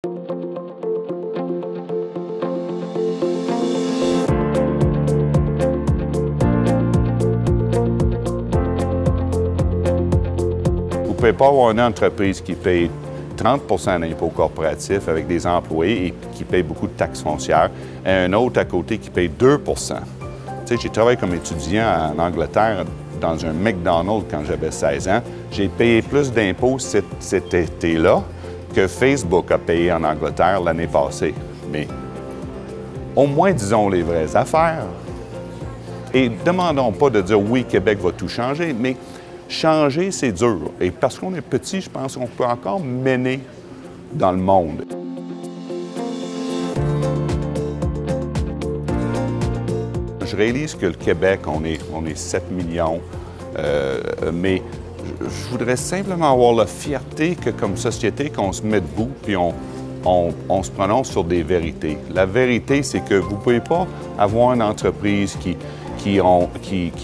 Vous ne pouvez pas avoir une entreprise qui paye 30 d'impôts corporatifs avec des employés et qui paye beaucoup de taxes foncières, et un autre à côté qui paye 2 Tu sais, j'ai travaillé comme étudiant en Angleterre dans un McDonald's quand j'avais 16 ans. J'ai payé plus d'impôts cet été-là que Facebook a payé en Angleterre l'année passée. Mais au moins, disons les vraies affaires. Et demandons pas de dire « oui, Québec va tout changer », mais changer, c'est dur. Et parce qu'on est petit, je pense qu'on peut encore mener dans le monde. Je réalise que le Québec, on est 7 millions, mais je voudrais simplement avoir la fierté que, comme société, qu'on se met debout puis on se prononce sur des vérités. La vérité, c'est que vous ne pouvez pas avoir une entreprise qui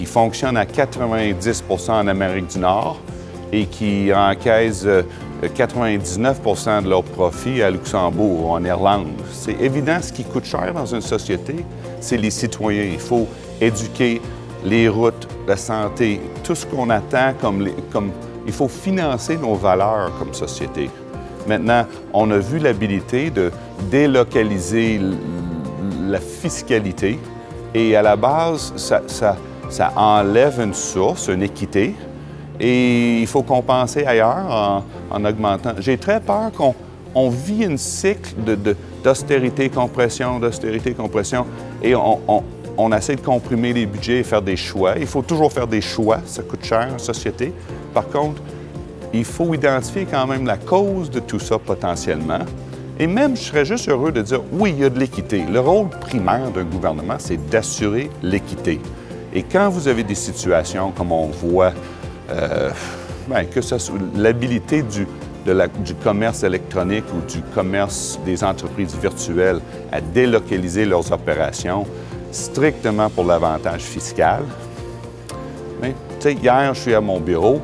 fonctionne à 90 en Amérique du Nord et qui encaisse 99 de leurs profits à Luxembourg ou en Irlande. C'est évident, ce qui coûte cher dans une société, c'est les citoyens. Il faut éduquer les routes, la santé, tout ce qu'on attend il faut financer nos valeurs comme société. Maintenant, on a vu l'habilité de délocaliser la fiscalité et à la base, ça enlève une source, une équité, et il faut compenser ailleurs en augmentant. J'ai très peur qu'on vit un cycle d'austérité-compression, et on essaie de comprimer les budgets et faire des choix. Il faut toujours faire des choix, ça coûte cher en société. Par contre, il faut identifier quand même la cause de tout ça potentiellement. Et même, je serais juste heureux de dire, oui, il y a de l'équité. Le rôle primaire d'un gouvernement, c'est d'assurer l'équité. Et quand vous avez des situations comme on voit, que ce soit l'habilité du commerce électronique ou du commerce des entreprises virtuelles à délocaliser leurs opérations strictement pour l'avantage fiscal. Mais, tu sais, hier, je suis à mon bureau,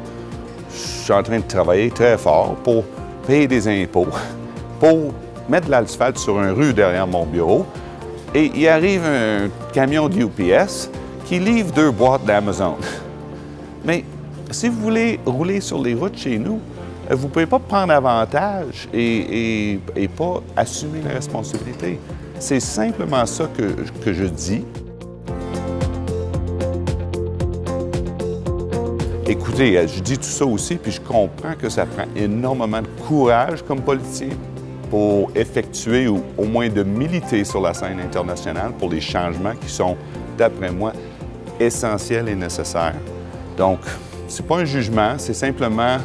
je suis en train de travailler très fort pour payer des impôts, pour mettre de l'asphalte sur une rue derrière mon bureau, et il arrive un camion de UPS qui livre 2 boîtes d'Amazon. Mais si vous voulez rouler sur les routes chez nous, vous ne pouvez pas prendre avantage et pas assumer la responsabilité. C'est simplement ça que je dis. Écoutez, je dis tout ça aussi, puis je comprends que ça prend énormément de courage comme politicien pour effectuer ou au moins de militer sur la scène internationale pour les changements qui sont, d'après moi, essentiels et nécessaires. Donc, ce n'est pas un jugement, c'est simplement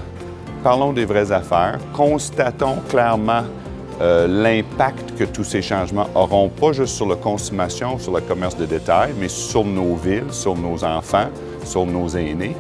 parlons des vraies affaires, constatons clairement l'impact que tous ces changements auront, pas juste sur la consommation, sur le commerce de détail, mais sur nos villes, sur nos enfants, sur nos aînés.